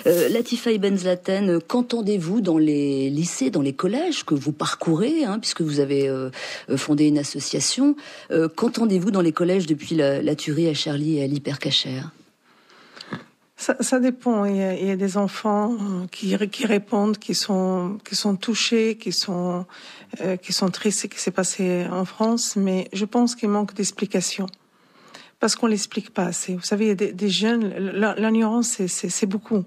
Latifa Ibn Zlaten, qu'entendez-vous dans les lycées, dans les collèges que vous parcourez, puisque vous avez fondé une association, qu'entendez-vous dans les collèges depuis la tuerie à Charlie et à l'Hypercacher? Ça dépend. Il y a des enfants qui répondent, qui sont touchés, qui sont tristes ce qui s'est passé en France, mais je pense qu'il manque d'explication. Parce qu'on l'explique pas assez. Vous savez, il y a des jeunes, l'ignorance, c'est beaucoup.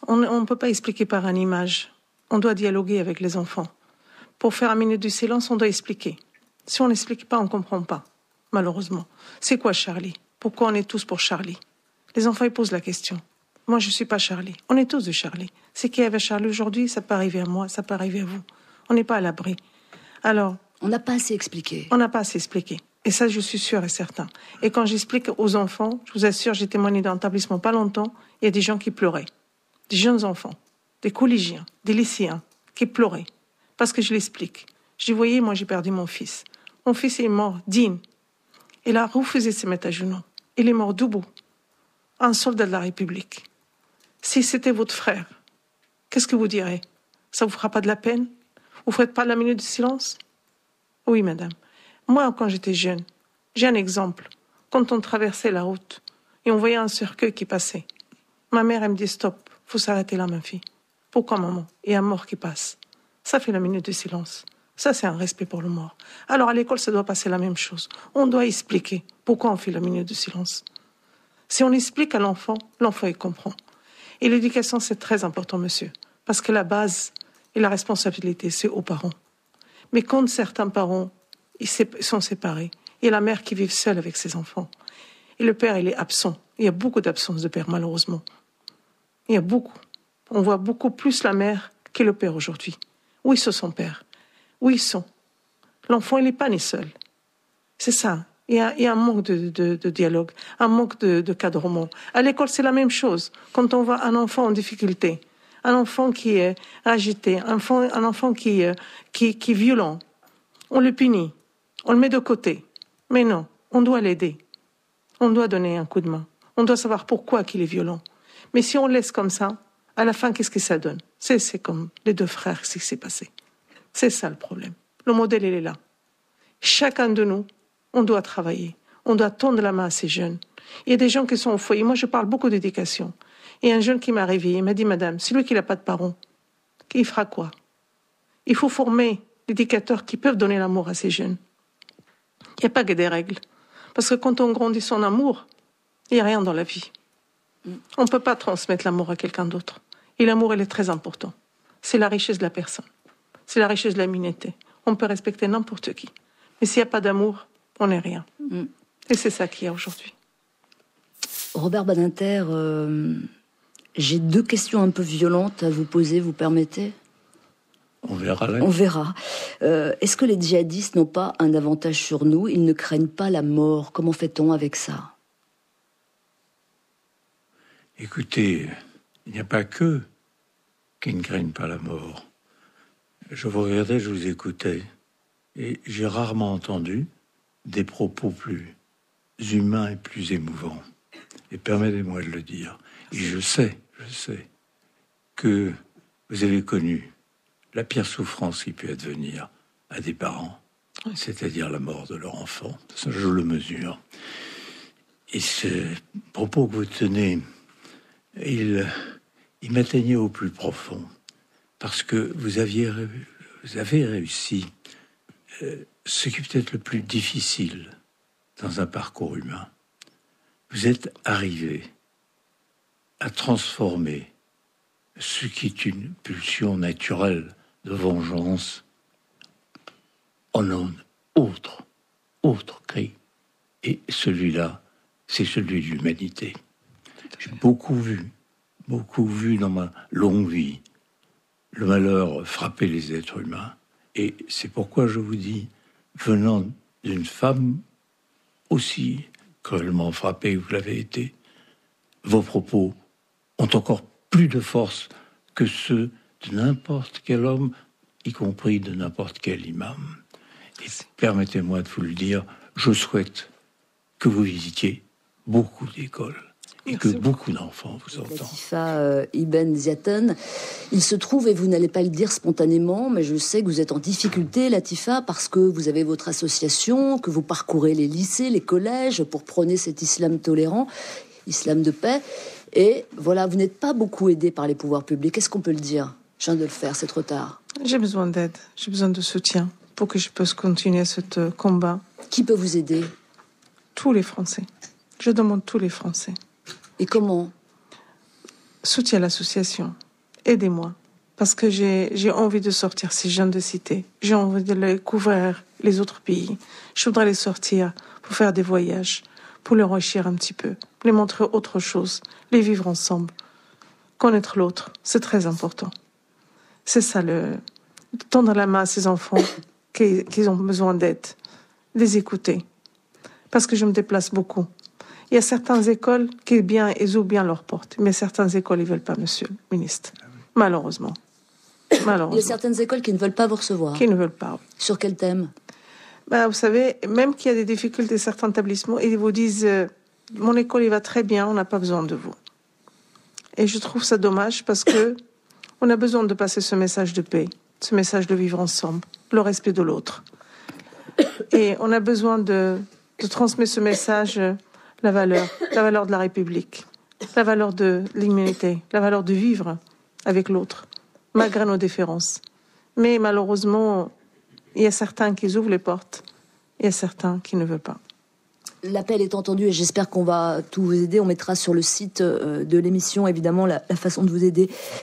On ne peut pas expliquer par une image. On doit dialoguer avec les enfants. Pour faire 1 minute de silence, on doit expliquer. Si on n'explique pas, on ne comprend pas, malheureusement. C'est quoi Charlie? Pourquoi on est tous pour Charlie? Les enfants, ils posent la question. Moi, je ne suis pas Charlie. On est tous de Charlie. C'est qui avait Charlie aujourd'hui, ça peut arriver à moi, ça peut arriver à vous. On n'est pas à l'abri. Alors... On n'a pas assez expliqué. On n'a pas assez expliqué. Et ça, je suis sûre et certain. Et quand j'explique aux enfants, je vous assure, j'ai témoigné dans un établissement pas longtemps, il y a des gens qui pleuraient. Des jeunes enfants, des collégiens, des lycéens qui pleuraient. Parce que je l'explique. Je dis, voyez, moi j'ai perdu mon fils. Mon fils est mort digne. Il a refusé de se mettre à genoux. Il est mort debout. Un soldat de la République. Si c'était votre frère, qu'est-ce que vous direz? Ça vous fera pas de la peine? Vous ne ferez pas la minute de silence? Oui, madame. Moi, quand j'étais jeune, j'ai un exemple. Quand on traversait la route et on voyait un cercueil qui passait, ma mère, elle me dit, stop, faut s'arrêter là, ma fille. Pourquoi, maman? Il y a un mort qui passe. Ça fait la minute de silence. Ça, c'est un respect pour le mort. Alors, à l'école, ça doit passer la même chose. On doit expliquer pourquoi on fait la minute de silence. Si on explique à l'enfant, l'enfant, il comprend. Et l'éducation, c'est très important, monsieur. Parce que la base et la responsabilité, c'est aux parents. Mais quand certains parents, ils sont séparés, il y a la mère qui vit seule avec ses enfants. Et le père, il est absent. Il y a beaucoup d'absence de père, malheureusement. Il y a beaucoup. On voit beaucoup plus la mère que le père aujourd'hui. Où est son père? Où ils sont? L'enfant, il n'est pas né seul. C'est ça. Il y a un manque de dialogue, un manque de cadrement. À l'école, c'est la même chose. Quand on voit un enfant en difficulté, un enfant qui est agité, un enfant qui est violent, on le punit, on le met de côté. Mais non, on doit l'aider. On doit donner un coup de main. On doit savoir pourquoi il est violent. Mais si on le laisse comme ça, à la fin, qu'est-ce que ça donne? C'est comme les 2 frères, ce qui s'est passé. C'est ça le problème. Le modèle, il est là. Chacun de nous, on doit travailler. On doit tendre la main à ces jeunes. Il y a des gens qui sont au foyer. Moi, je parle beaucoup d'éducation. Il y a un jeune qui m'a réveillée. Il m'a dit, madame, celui qui n'a pas de parents, il fera quoi? Il faut former des éducateurs qui peuvent donner l'amour à ces jeunes. Il n'y a pas que des règles. Parce que quand on grandit son amour, il n'y a rien dans la vie. On ne peut pas transmettre l'amour à quelqu'un d'autre. Et l'amour, il est très important. C'est la richesse de la personne. C'est la richesse de la l'humanité. On peut respecter n'importe qui. Mais s'il n'y a pas d'amour, on n'est rien. Et c'est ça qu'il y a aujourd'hui. Robert Badinter, j'ai 2 questions un peu violentes à vous poser, vous permettez? On verra là. On verra. Est-ce que les djihadistes n'ont pas un avantage sur nous? Ils ne craignent pas la mort. Comment fait-on avec ça? Écoutez, il n'y a pas qu'eux qui ne craignent pas la mort. Je vous regardais, je vous écoutais, et j'ai rarement entendu des propos plus humains et plus émouvants. Et permettez-moi de le dire. Et je sais que vous avez connu la pire souffrance qui peut advenir à des parents, c'est-à-dire la mort de leur enfant. Ça, je le mesure. Et ce propos que vous tenez, il m'atteignait au plus profond, parce que vous avez réussi ce qui est peut-être le plus difficile dans un parcours humain. Vous êtes arrivé à transformer ce qui est une pulsion naturelle de vengeance en un autre cri. Et celui-là, c'est celui de l'humanité. J'ai beaucoup vu dans ma longue vie le malheur frapper les êtres humains. Et c'est pourquoi je vous dis, venant d'une femme aussi cruellement frappée que vous l'avez été, vos propos ont encore plus de force que ceux de n'importe quel homme, y compris de n'importe quel imam. Et permettez-moi de vous le dire, je souhaite que vous visitiez beaucoup d'écoles et que beaucoup d'enfants vous entendent. Latifa Ibn Ziaten, il se trouve, et vous n'allez pas le dire spontanément, mais je sais que vous êtes en difficulté, Latifa, parce que vous avez votre association, que vous parcourez les lycées, les collèges pour prôner cet islam tolérant, islam de paix. Et voilà, vous n'êtes pas beaucoup aidé par les pouvoirs publics. Est-ce qu'on peut le dire? Je viens de le faire, c'est trop tard. J'ai besoin d'aide, j'ai besoin de soutien pour que je puisse continuer ce combat. Qui peut vous aider? Tous les Français. Je demande tous les Français. Et comment? Soutiens l'association. Aidez-moi. Parce que j'ai envie de sortir ces jeunes de cité. J'ai envie de les couvrir les autres pays. Je voudrais les sortir pour faire des voyages, pour les enrichir un petit peu, les montrer autre chose, les vivre ensemble. Connaître l'autre, c'est très important. C'est ça, tendre la main à ces enfants qui ont besoin d'aide. Les écouter. Parce que je me déplace beaucoup. Il y a certaines écoles qui ils ouvrent bien leurs portes, mais certaines écoles, ils ne veulent pas, monsieur le ministre. Malheureusement. Il y a certaines écoles qui ne veulent pas vous recevoir. Qui ne veulent pas. Sur quel thème? Vous savez, même qu'il y a des difficultés, certains établissements, ils vous disent mon école, il va très bien, on n'a pas besoin de vous. Et je trouve ça dommage parce que on a besoin de passer ce message de paix, ce message de vivre ensemble, le respect de l'autre. Et on a besoin de transmettre ce message, la valeur de la République, la valeur de l'humanité, la valeur de vivre avec l'autre, malgré nos différences. Mais malheureusement, il y a certains qui ouvrent les portes, il y a certains qui ne veulent pas. L'appel est entendu et j'espère qu'on va tout vous aider. On mettra sur le site de l'émission, évidemment, la façon de vous aider.